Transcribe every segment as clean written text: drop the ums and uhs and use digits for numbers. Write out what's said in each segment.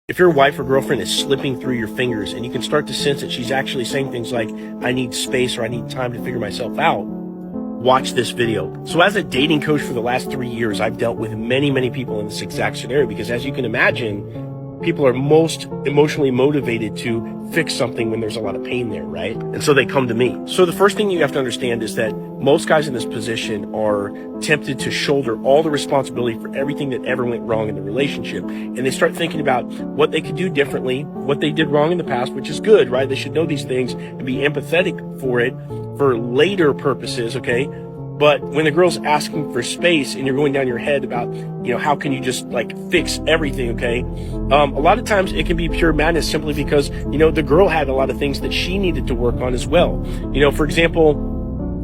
If your wife or girlfriend is slipping through your fingers and you can start to sense that she's actually saying things like, I need space or I need time to figure myself out, watch this video. So as a dating coach for the last 3 years, I've dealt with many people in this exact scenario because as you can imagine, people are most emotionally motivated to fix something when there's a lot of pain there, right? And so they come to me. So the first thing you have to understand is that most guys in this position are tempted to shoulder all the responsibility for everything that ever went wrong in the relationship. And they start thinking about what they could do differently, what they did wrong in the past, which is good, right? They should know these things and be empathetic for it for later purposes, okay? But when the girl's asking for space and you're going down your head about, how can you just fix everything, okay? A lot of times it can be pure madness simply because, the girl had a lot of things that she needed to work on as well. For example,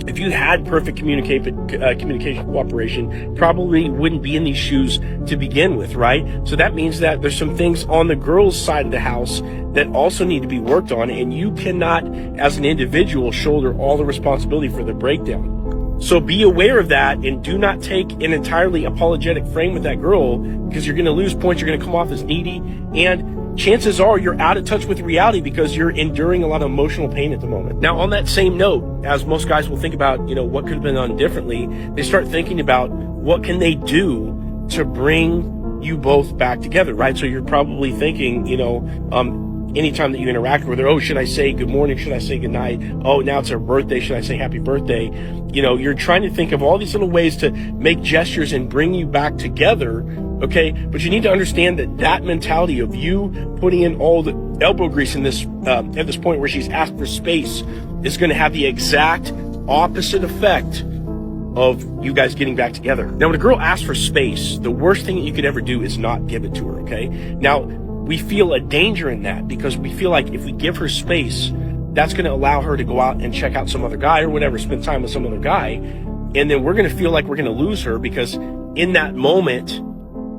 if you had perfect communication cooperation, probably wouldn't be in these shoes to begin with, right? So that means that there's some things on the girl's side of the house that also need to be worked on, and you cannot, as an individual, shoulder all the responsibility for the breakdown. So be aware of that and do not take an entirely apologetic frame with that girl because you're going to lose points. You're going to come off as needy, and chances are you're out of touch with reality because you're enduring a lot of emotional pain at the moment. Now, on that same note, as most guys will think about, what could have been done differently, they start thinking about what can they do to bring you both back together, right? So you're probably thinking, anytime that you interact with her, oh, should I say good morning? Should I say good night? Oh, now it's her birthday. Should I say happy birthday? You're trying to think of all these little ways to make gestures and bring you back together. Okay. But you need to understand that mentality of you putting in all the elbow grease in this, at this point where she's asked for space is going to have the exact opposite effect of you guys getting back together. Now, when a girl asks for space, the worst thing that you could ever do is not give it to her. Okay. Now, we feel a danger in that because we feel like if we give her space, that's going to allow her to go out and check out some other guy or whatever, spend time with some other guy. And then we're going to feel like we're going to lose her because in that moment,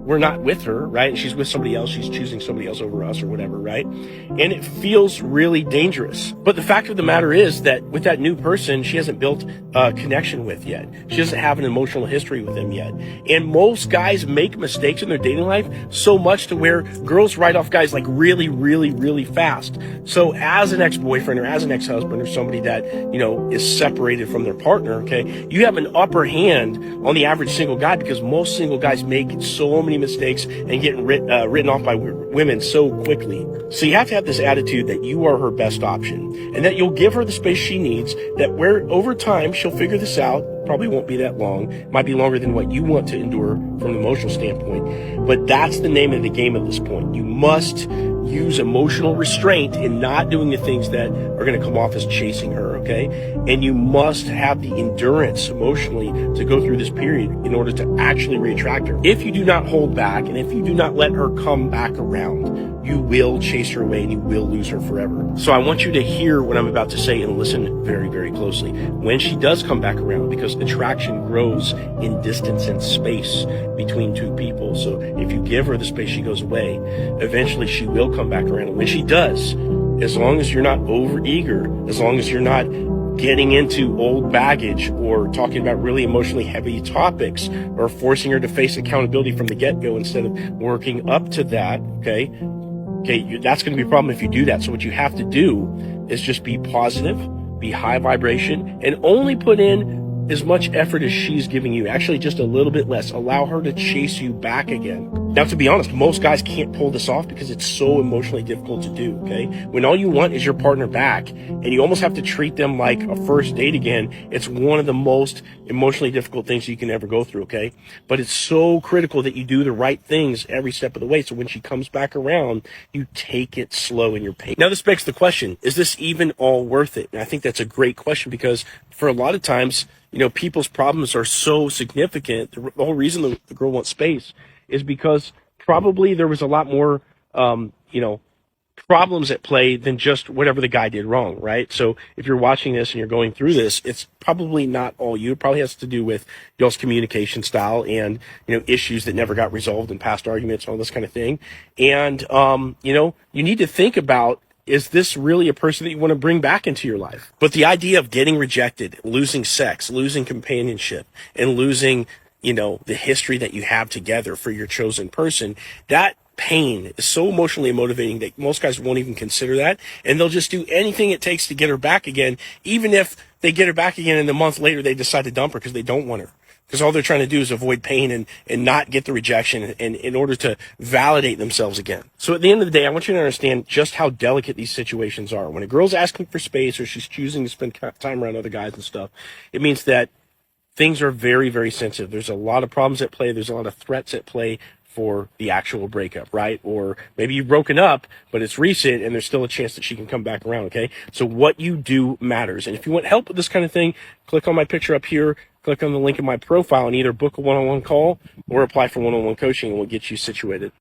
we're not with her, right? And she's with somebody else. She's choosing somebody else over us or whatever, right? And it feels really dangerous. But the fact of the matter is that with that new person, she hasn't built a connection with yet. She doesn't have an emotional history with them yet. And most guys make mistakes in their dating life so much to where girls write off guys really fast. So as an ex-boyfriend or as an ex-husband or somebody that, is separated from their partner, okay, you have an upper hand on the average single guy because most single guys make so many mistakes and getting written off by women so quickly. So you have to have this attitude that you are her best option and that you'll give her the space she needs, that where over time she'll figure this out. Probably won't be that long. Might be longer than what you want to endure from an emotional standpoint. But that's the name of the game at this point. You must use emotional restraint in not doing the things that are going to come off as chasing her, okay? And you must have the endurance emotionally to go through this period in order to actually reattract her. If you do not hold back and if you do not let her come back around, you will chase her away and you will lose her forever. So I want you to hear what I'm about to say and listen very closely. When she does come back around, because attraction grows in distance and space between two people. So if you give her the space, she goes away. Eventually she will come back around. And when she does, as long as you're not overeager, as long as you're not getting into old baggage or talking about really emotionally heavy topics or forcing her to face accountability from the get-go instead of working up to that, okay, that's going to be a problem if you do that. So what you have to do is just be positive, be high vibration, and only put in as much effort as she's giving you. Actually, just a little bit less. Allow her to chase you back again. Now, to be honest, most guys can't pull this off because it's so emotionally difficult to do, okay? When all you want is your partner back and you almost have to treat them like a first date again, it's one of the most emotionally difficult things you can ever go through, okay? But it's so critical that you do the right things every step of the way. So when she comes back around, you take it slow in your pace. Now, this begs the question, is this even all worth it? And I think that's a great question because for a lot of times, people's problems are so significant. The whole reason the girl wants space is because probably there was a lot more, problems at play than just whatever the guy did wrong, right? So if you're watching this and you're going through this, it's probably not all you. It probably has to do with y'all's communication style and, issues that never got resolved in past arguments, all this kind of thing. And, you need to think about, is this really a person that you want to bring back into your life? But the idea of getting rejected, losing sex, losing companionship, and losing, the history that you have together for your chosen person, that pain is so emotionally motivating that most guys won't even consider that, and they'll just do anything it takes to get her back again, even if they get her back again and a month later they decide to dump her because they don't want her. Because all they're trying to do is avoid pain and not get the rejection and in order to validate themselves again. So at the end of the day, I want you to understand just how delicate these situations are. When a girl's asking for space or she's choosing to spend time around other guys and stuff, it means that things are very, very sensitive. There's a lot of problems at play. There's a lot of threats at play for the actual breakup, right? Or maybe you've broken up, but it's recent and there's still a chance that she can come back around, okay? So what you do matters. And if you want help with this kind of thing, click on my picture up here, click on the link in my profile and either book a one-on-one call or apply for one-on-one coaching and we'll get you situated.